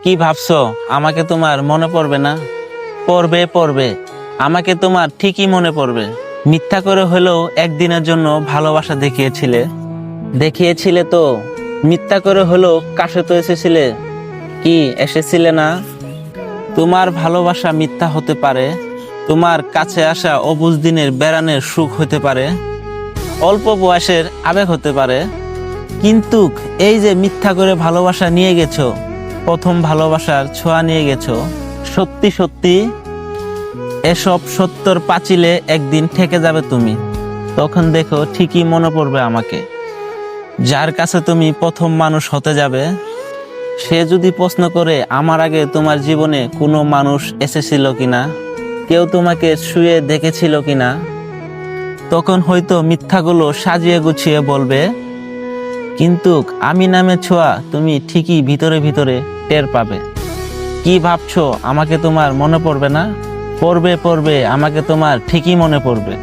কি ভাবছো আমাকে তোমার মনে পড়বে না? পড়বে পড়বে, আমাকে তোমার ঠিকই মনে পড়বে। মিথ্যা করে হলেও একদিনের জন্য ভালোবাসা দেখিয়েছিলে তো। মিথ্যা করে হলেও কাছে তো এসেছিলে। কি এসেছিলে না? তোমার ভালোবাসা মিথ্যা হতে পারে, তোমার কাছে আসা অবুঝ দিনের বেড়ানের সুখ হতে পারে, অল্প বয়সের আবেগ হতে পারে, কিন্তু এই যে মিথ্যা করে ভালোবাসা নিয়ে গেছো, প্রথম ভালোবাসার ছোঁয়া নিয়ে গেছো, সত্যি সত্যি এসব সত্যর পাঁচিলে একদিন ঠেকে যাবে তুমি। তখন দেখো ঠিকই মনে পড়বে আমাকে। যার কাছে তুমি প্রথম মানুষ হতে যাবে, সে যদি প্রশ্ন করে আমার আগে তোমার জীবনে কোনো মানুষ এসেছিল কিনা, কেউ তোমাকে শুয়ে দেখেছিল কিনা, তখন হয়তো মিথ্যাগুলো সাজিয়ে গুছিয়ে বলবে, কিন্তু আমি নামে ছোঁয়া তুমি ঠিকই ভিতরে ভিতরে টের পাবে। কি ভাবছো আমাকে তোমার মনে পড়বে না? পড়বে পড়বে, আমাকে তোমার ঠিকই মনে পড়বে।